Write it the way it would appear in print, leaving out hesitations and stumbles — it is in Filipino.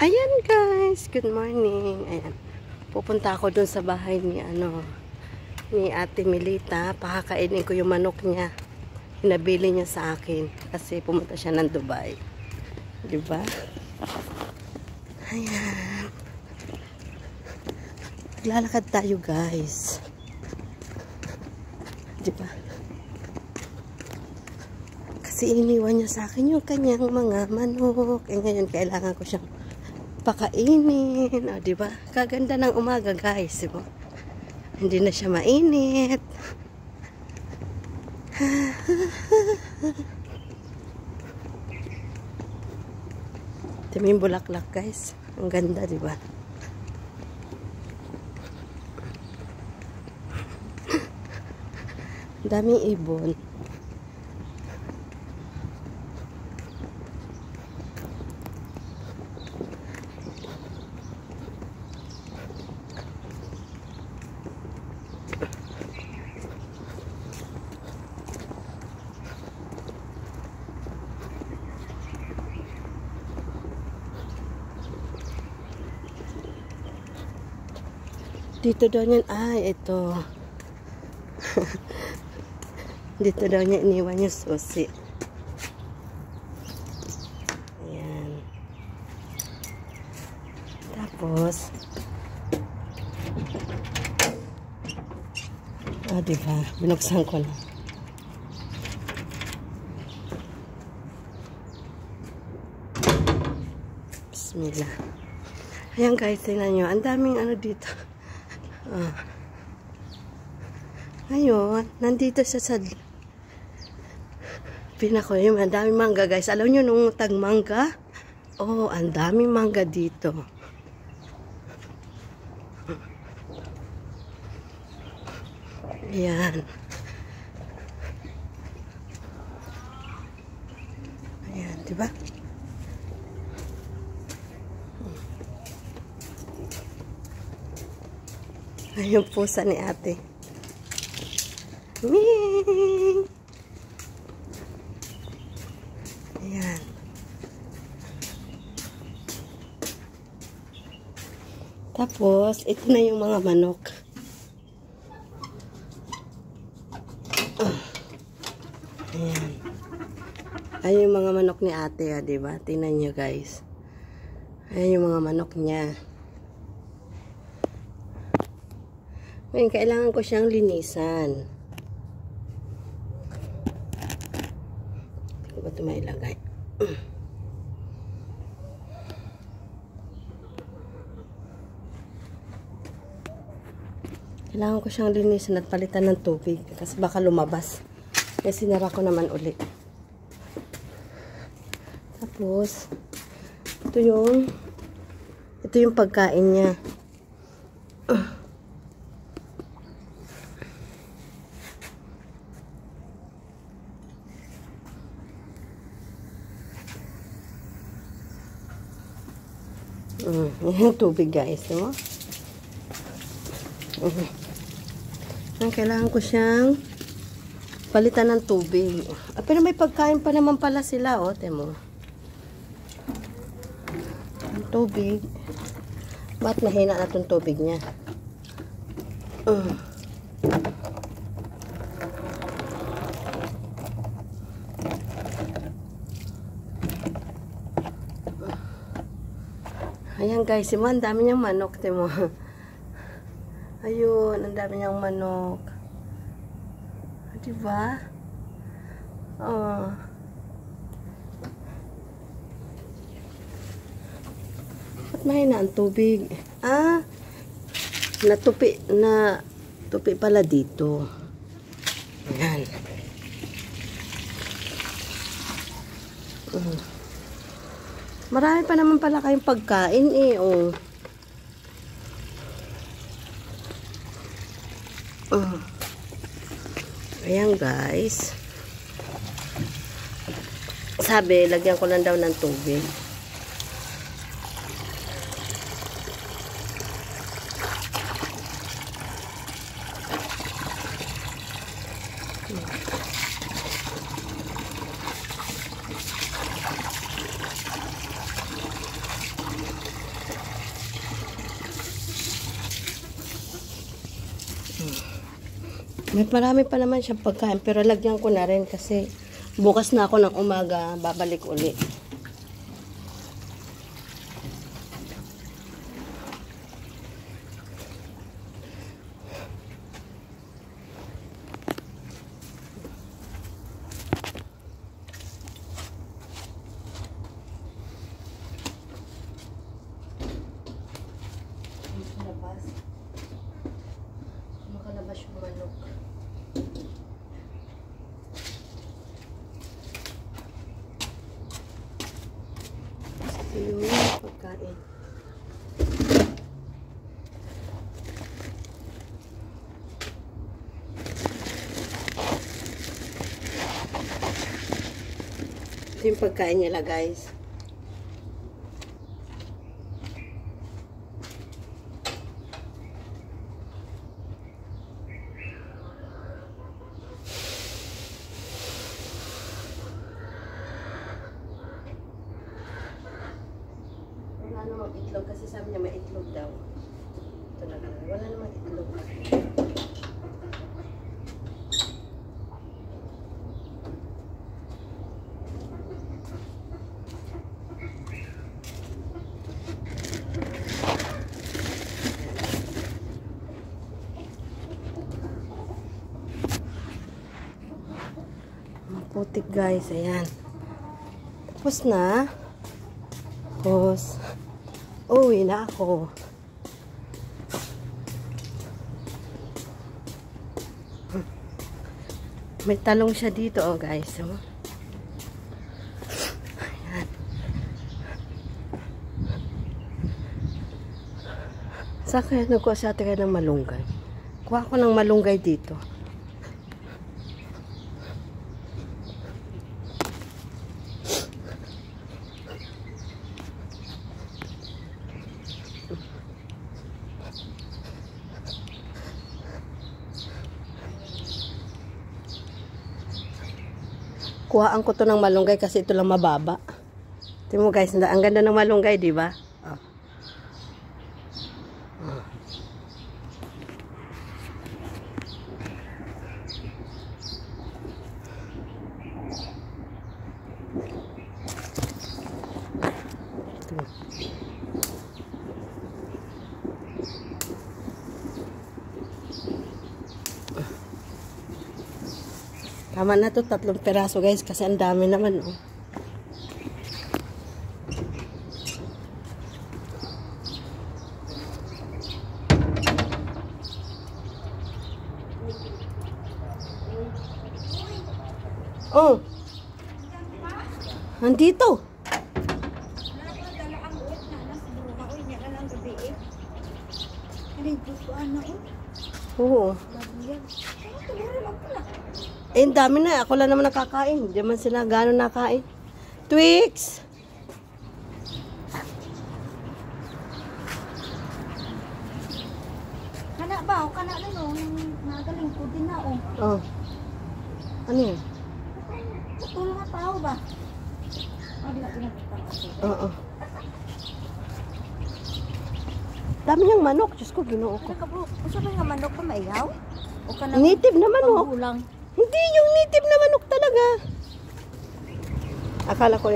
Ayan guys, good morning. Ayan. Pupunta ako dun sa bahay ni ni Ate Milita. Pakakainin ko yung manok niya. Hinabili niya sa akin kasi pumunta siya ng Dubai. 'Di ba? Ayan. Maglalakad tayo guys. 'Di ba? Kasi iniwan niya sa akin yung kanyang mga manok. Eh ngayon kailangan ko siyang pakainin. O, diba? Kaganda ng umaga, guys. Diba? Hindi na siya mainit. Ito yung bulaklak, guys. Ang ganda, diba? Daming ibon. Dito daw niyan, ito. Dito daw niya iniwan yung susi. Ayan. Tapos, diba? Binuksan ko na. Bismillah. Ayan guys, tingnan nyo. Ang daming dito. Ngayon, nandito siya sa pinako yun. Ang daming mangga guys. Alam nyo nung tagmangga? Oh, ang daming mangga dito. Ayan. Ayan, diba? Ayun pusa ni ate. Ming! Ayan. Tapos, ito na yung mga manok. Ayan. Ayun yung mga manok ni ate, diba? Tingnan nyo guys. Ayan yung mga manok niya. Ngayon, kailangan ko siyang linisan. Hindi ko ba ito mailagay? Kailangan ko siyang linisan at palitan ng tubig. Kasi baka lumabas. Kaya sinara ko naman ulit. Tapos, ito yung pagkain niya. Yung tubig guys, no? Kailangan ko siyang palitan ng tubig. Pero may pagkain pa naman pala sila, temo. Ang tubig. Ba't mahina na itong tubig niya? Ayan guys, ang dami niyang manok, temo. Ayun, ang dami niyang manok. Diba? Ba't mahina ang tubig? Natupi pala dito. Ayan. Marami pa naman pala kayong pagkain Ayan guys. Sabi, lagyan ko lang daw ng tubig. May marami pa naman siyang pagkain, pero lagyan ko na rin kasi bukas na ako ng umaga, babalik uli. Makalabas yung manok. Ito yung pagkain. Ito yung pagkain nila, guys. Wala namang itlog kasi sabi niya may itlog daw. Ito na lang. Wala namang itlog. Putik, guys. Ayan. Tapos na. Tapos uwi na ako. May talong siya dito, oh, guys. Oh. Ayan. Saan kaya nagkuha sa atin ng malunggay? Kuha ko ng malunggay dito. Kuhaan ko to ng malunggay kasi ito lang mababa. Tingnan mo, guys, ang ganda ng malunggay, di ba? Oh. Oh. Tama na to, 3 peraso, guys, kasi ang dami naman, oh. Oh. Nandito. Oo. Eh, dami na. Ako lang naman nakakain. Hindi man sila gano'n nakain. Twix! Kana ba? O kana na no? Nagaling ko din na o. Oh. Ano yun? Tulong nga tao ba? O, di na pinagkita kasi. Oo. Dami niyang manok. Diyos ko, ginoo ko. Ano ka bro? Kung sabi nga manok ka maihaw? O ka na Native na manok. panghulang? Hindi yung native na manok talaga. Akala ko